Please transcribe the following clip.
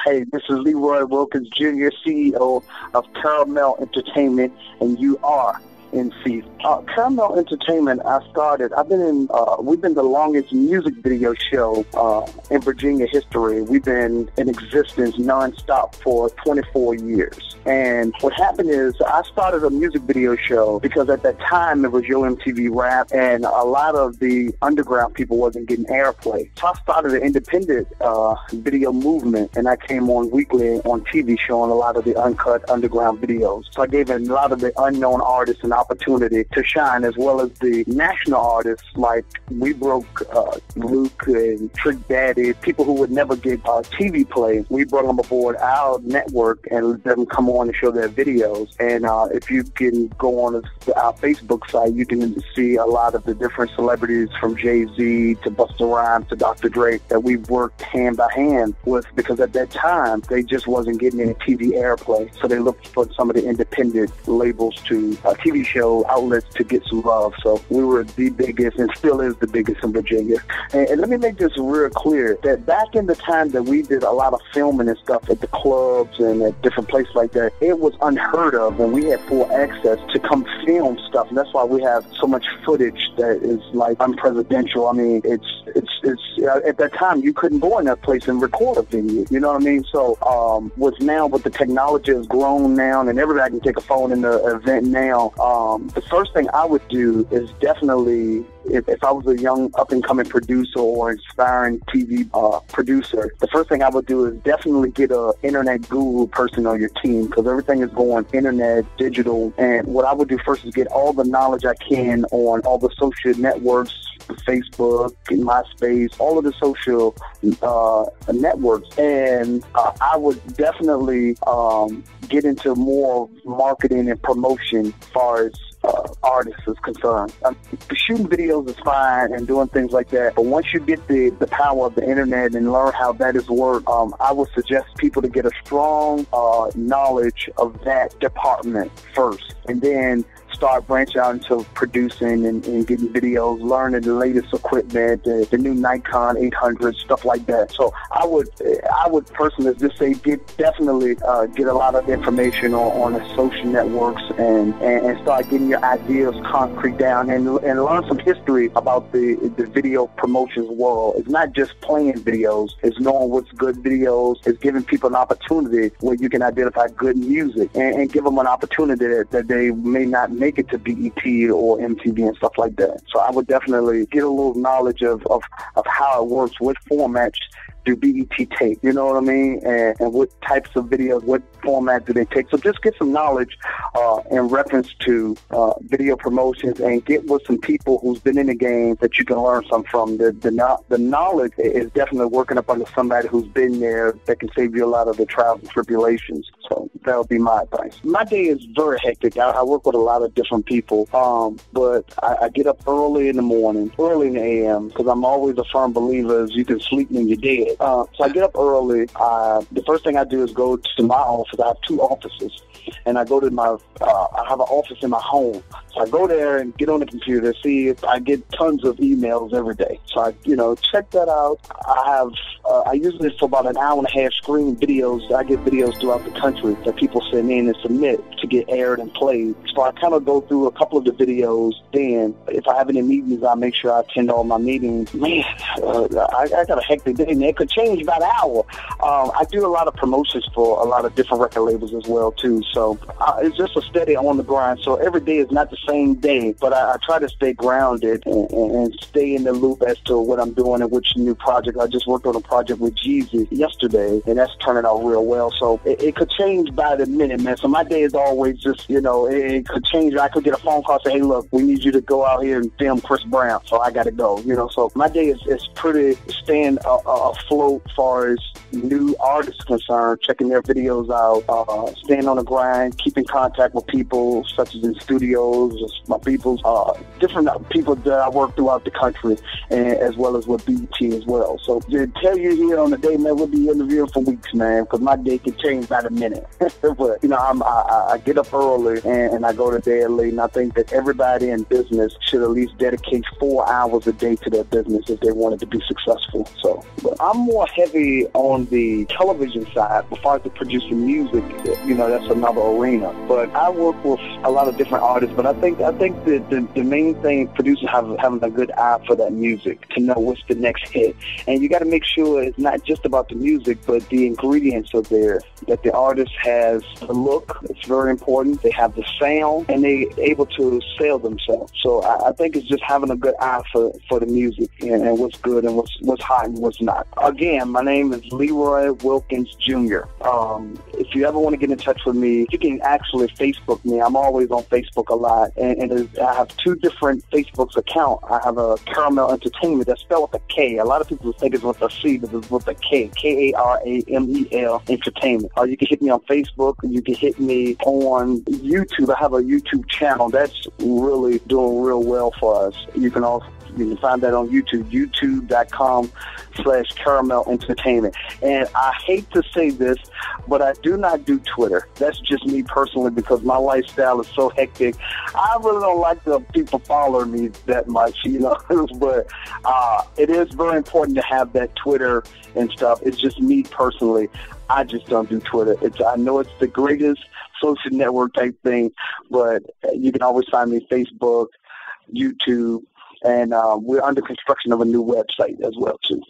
Hey, this is Leroy Wilkens, Jr., CEO of Caramel Entertainment, and you are in season. Caramel Entertainment, we've been the longest music video show in Virginia history. We've been in existence nonstop for 24 years. And what happened is I started a music video show because at that time it was Yo MTV Rap, and a lot of the underground people wasn't getting airplay. So I started an independent video movement, and I came on weekly on TV showing a lot of the uncut underground videos. So I gave a lot of the unknown artists an opportunity to shine, as well as the national artists like We Broke Luke and Trick Daddy, people who would never get TV play. We brought them aboard our network and let them come on and show their videos. And if you can go on our Facebook site, you can see a lot of the different celebrities from Jay-Z to Busta Rhymes to Dr. Dre that we've worked hand by hand with, because at that time they just wasn't getting any TV airplay. So they looked for some of the independent labels to TV show outlets to get some love. So we were the biggest and still is the biggest in Virginia. And let me make this real clear that back in the time that we did a lot of filming and stuff at the clubs and at different places like that, it was unheard of, and we had full access to come film stuff. And that's why we have so much footage that is like unpresidential. I mean, it's at that time you couldn't go in that place and record a video. You know what I mean? So with the technology has grown now, and everybody can take a phone in the event now. The first thing I would do is definitely, if I was a young up-and-coming producer or inspiring TV producer, the first thing I would do is definitely get an internet guru person on your team, because everything is going internet, digital. And what I would do first is get all the knowledge I can on all the social networks, Facebook, MySpace, all of the social networks. And I would definitely get into more marketing and promotion as far as artists is concerned. Shooting videos is fine and doing things like that, but once you get the power of the internet and learn how that is worked, I would suggest people to get a strong knowledge of that department first, and then start branching out into producing and getting videos, learning the latest equipment, the new Nikon 800, stuff like that. So I would personally just say definitely get a lot of information on the social networks and start getting your ideas concrete down and learn some history about the video promotions world. It's not just playing videos. It's knowing what's good videos. It's giving people an opportunity where you can identify good music and give them an opportunity that they may not make it to BET or MTV and stuff like that. So I would definitely get a little knowledge of how it works, what formats do BET take, you know what I mean, and what types of videos, what format do they take. So just get some knowledge in reference to video promotions, and get with some people who's been in the game that you can learn some from. The knowledge is definitely working up under somebody who's been there that can save you a lot of the trials and tribulations. So that would be my advice. My day is very hectic. I work with a lot of different people, but I get up early in the morning, early in the AM, because I'm always a firm believer is you can sleep when you're dead. So I get up early. The first thing I do is go to my office. I have 2 offices, and I go to I have an office in my home. So I go there and get on the computer, see if I get tons of emails every day. So I, check that out. I usually for about an hour and a half screen videos. I get videos throughout the country that people send in and submit to get aired and played. So I kind of go through a couple of the videos. Then if I have any meetings, I make sure I attend all my meetings. Man, I got a hectic day, man. It could change by the hour. I do a lot of promotions for a lot of different record labels as well too. So it's just a steady on the grind. So every day is not the same day, but I try to stay grounded and stay in the loop as to what I'm doing and which new project. I just worked on a project with Jeezy yesterday, and that's turning out real well. So it could change by the minute, man. So my day is always just, it could change. I could get a phone call say, hey, look, we need you to go out here and film Chris Brown. So I got to go, So my day is pretty staying afloat as far as new artists concerned, checking their videos out, staying on the grind, keeping contact with people such as in studios, my people's different people that I work throughout the country, and as well as with BET as well. So to tell you here on the day, man, we'll be interviewing for weeks, man, because my day can change by the minute. But I get up early and I go to bed late, and I think that everybody in business should at least dedicate 4 hours a day to their business if they want it to be successful. So, but I'm I'm more heavy on the television side. As far as the producing music, that's another arena. But I work with a lot of different artists. But I think that the main thing, producers having a good eye for that music to know what's the next hit. And you got to make sure it's not just about the music, but the ingredients are there. That the artist has the look. It's very important. They have the sound, and they're able to sell themselves. So I think it's just having a good eye for the music and what's good and what's hot and what's not. Again, my name is Leroy Wilkens Jr. If you ever want to get in touch with me, you can actually Facebook me. I'm always on Facebook a lot, and I have two different Facebook's account. I have a Caramel Entertainment that's spelled with a K. A lot of people think it's with a C, but it's with a K. Karamel Entertainment. You can hit me on Facebook. You can hit me on YouTube. I have a YouTube channel that's really doing real well for us. You can find that on YouTube, youtube.com/Caramel Entertainment. And I hate to say this, but I do not do Twitter. That's just me personally because my lifestyle is so hectic. I really don't like the people following me that much, but it is very important to have that Twitter and stuff. It's just me personally. I just don't do Twitter. I know it's the greatest social network type thing, but you can always find me Facebook, YouTube, and we're under construction of a new website as well, too.